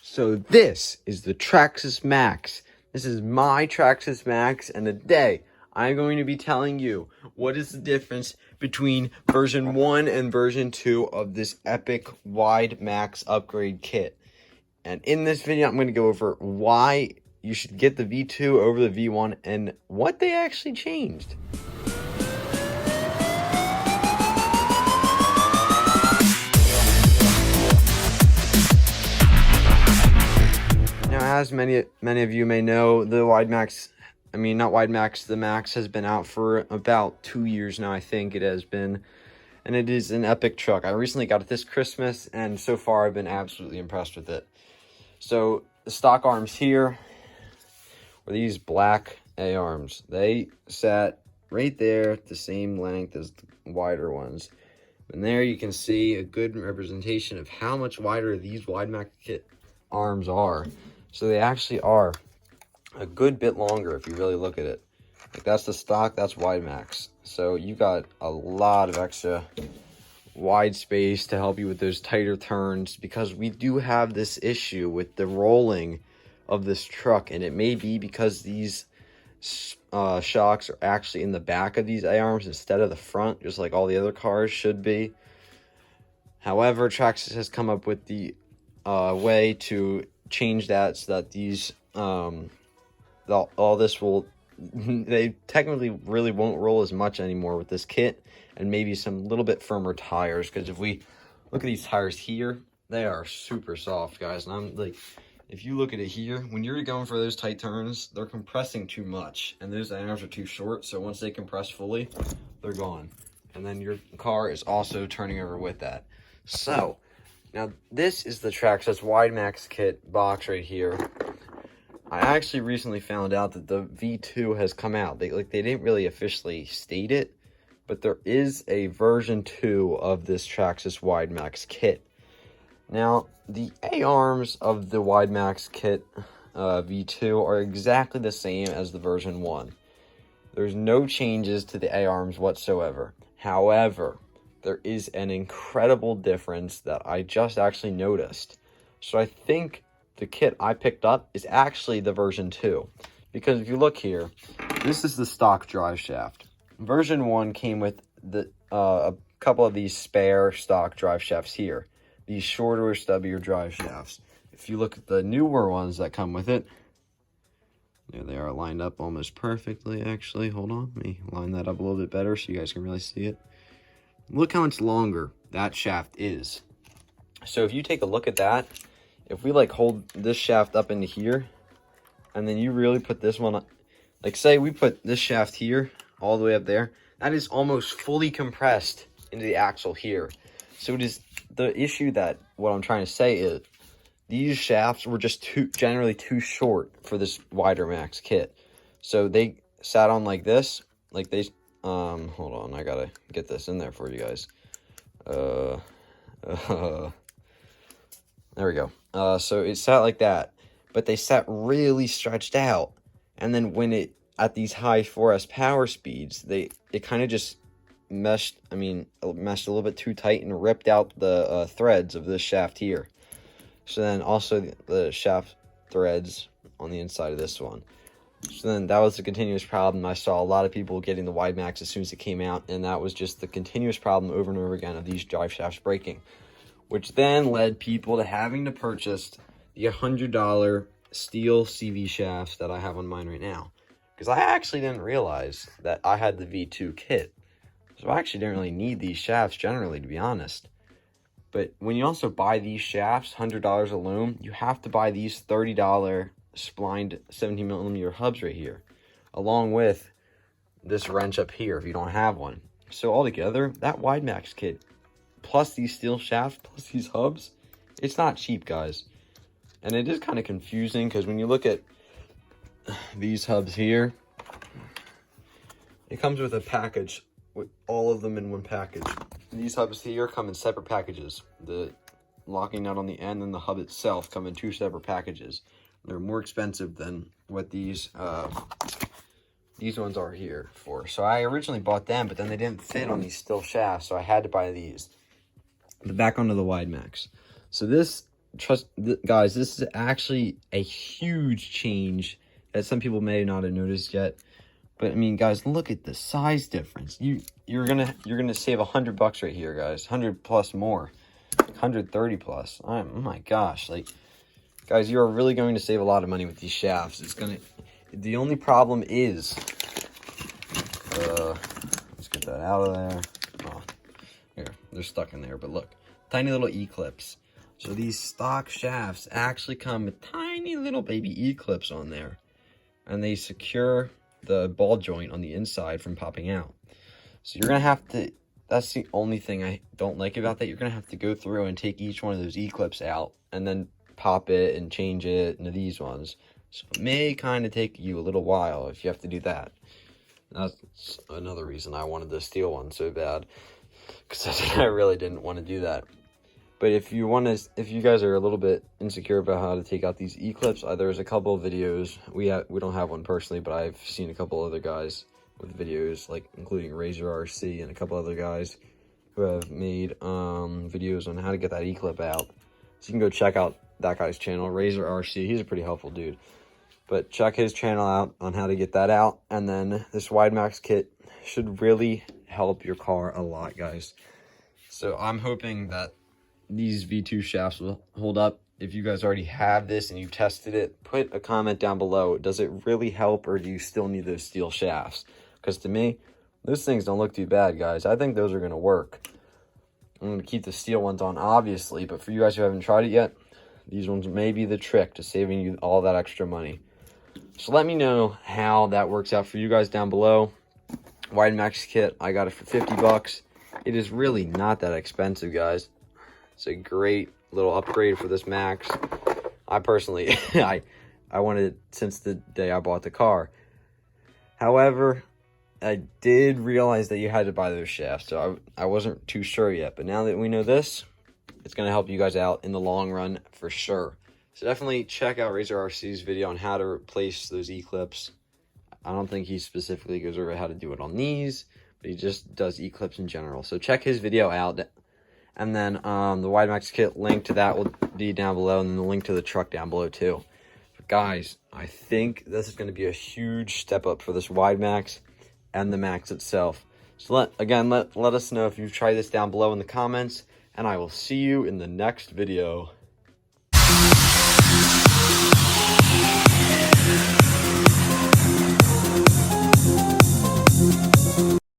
So this is the Traxxas Max. This is my Traxxas Max, and today I'm going to be telling you what is the difference between version 1 and version 2 of this epic WideMaxx upgrade kit. And in this video, I'm going to go over why you should get the V2 over the V1 and what they actually changed. Now, as many of you may know, the the Max has been out for about 2 years now, I think it has been. And it is an epic truck. I recently got it this Christmas, and so far I've been absolutely impressed with it. So, the stock arms here were these black A-arms. They sat right there at the same length as the wider ones. And there you can see a good representation of how much wider these WideMaxx kit arms are. So they actually are a good bit longer if you really look at it. Like, that's the stock, that's WideMaxx. So you got a lot of extra wide space to help you with those tighter turns, because we do have this issue with the rolling of this truck, and it may be because these shocks are actually in the back of these A-arms instead of the front, just like all the other cars should be. However, Traxxas has come up with the way to change that so that these all this will, they technically really won't roll as much anymore with this kit, and maybe some little bit firmer tires. Because if we look at these tires here, they are super soft, guys. And I'm like, if you look at it here, when you're going for those tight turns, they're compressing too much, and those arms are too short. So once they compress fully, they're gone, and then your car is also turning over with that. So now this is the Traxxas WideMaxx kit box right here. I actually recently found out that the V2 has come out. They didn't really officially state it, but there is a version 2 of this Traxxas WideMaxx kit. Now, the A-arms of the WideMaxx kit V2 are exactly the same as the version 1. There's no changes to the A-arms whatsoever. However, there is an incredible difference that I just actually noticed. So I think the kit I picked up is actually the version 2. Because if you look here, this is the stock drive shaft. Version 1 came with the a couple of these spare stock drive shafts here. These shorter, stubbier drive shafts. If you look at the newer ones that come with it, there they are, lined up almost perfectly, actually. Hold on, let me line that up a little bit better so you guys can really see it. Look how much longer that shaft is. So if you take a look at that, if we like hold this shaft up into here, and then you really put this one up, like say we put this shaft here, all the way up there, that is almost fully compressed into the axle here. So it is the issue that what I'm trying to say is these shafts were just generally too short for this WideMaxx kit. So they sat on like this, like they, hold on, I gotta get this in there for you guys. There we go. So it sat like that, but they sat really stretched out. And then when it, at these high 4S power speeds, it kind of just meshed a little bit too tight and ripped out the threads of this shaft here. So then also the shaft threads on the inside of this one. So then that was the continuous problem. I saw a lot of people getting the WideMaxx as soon as it came out, and that was just the continuous problem over and over again of these drive shafts breaking, which then led people to having to purchase the $100 steel CV shafts that I have on mine right now. Because I actually didn't realize that I had the V2 kit. So I actually didn't really need these shafts generally, to be honest. But when you also buy these shafts, $100 a loom, you have to buy these $30 splined 17mm hubs right here, along with this wrench up here if you don't have one. So altogether, that WideMaxx kit, plus these steel shafts, plus these hubs, it's not cheap, guys. And it is kind of confusing, because when you look at these hubs here, it comes with a package with all of them in one package. These hubs here come in separate packages. The locking nut on the end and the hub itself come in 2 separate packages. They're more expensive than what these ones are here for. So I originally bought them, but then they didn't fit on these steel shafts, so I had to buy these. But back onto the WideMaxx. So this guys, this is actually a huge change that some people may not have noticed yet. But I mean, guys, look at the size difference. You're gonna save $100 right here, guys. 100 plus more, 130 plus. Oh my gosh, like, guys, you are really going to save a lot of money with these shafts. The only problem is, let's get that out of there. Oh, here, they're stuck in there. But look, tiny little E-clips. So these stock shafts actually come with tiny little baby E-clips on there, and they secure the ball joint on the inside from popping out. So you're gonna have to, that's the only thing I don't like about that. You're gonna have to go through and take each one of those E-clips out and then pop it and change it into these ones. So it may kind of take you a little while if you have to do that. That's another reason I wanted the steel one so bad, because I really didn't want to do that. But if you guys are a little bit insecure about how to take out these E-clips, there's a couple of videos. We don't have one personally, but I've seen a couple other guys with videos, like including Razor RC and a couple other guys who have made videos on how to get that E-clip out. So you can go check out that guy's channel, Razor RC. He's a pretty helpful dude. But check his channel out on how to get that out. And then this WideMaxx kit should really help your car a lot, guys. So I'm hoping that these V2 shafts will hold up. If you guys already have this and you tested it, put a comment down below. Does it really help, or do you still need those steel shafts? Because to me, those things don't look too bad, guys. I think those are going to work. I'm going to keep the steel ones on, obviously, but for you guys who haven't tried it yet, these ones may be the trick to saving you all that extra money. So let me know how that works out for you guys down below. WideMaxx kit, I got it for $50. It is really not that expensive, guys. It's a great little upgrade for this Max. I personally, I wanted it since the day I bought the car. However, I did realize that you had to buy those shafts, so I wasn't too sure yet. But now that we know this, it's going to help you guys out in the long run for sure. So definitely check out Razor RC's video on how to replace those E-clips. I don't think he specifically goes over how to do it on these, but he just does E-clips in general. So check his video out. And then the WideMaxx kit, link to that will be down below, and then the link to the truck down below too. But guys, I think this is going to be a huge step up for this WideMaxx and the Max itself. So let us know if you've tried this down below in the comments, and I will see you in the next video.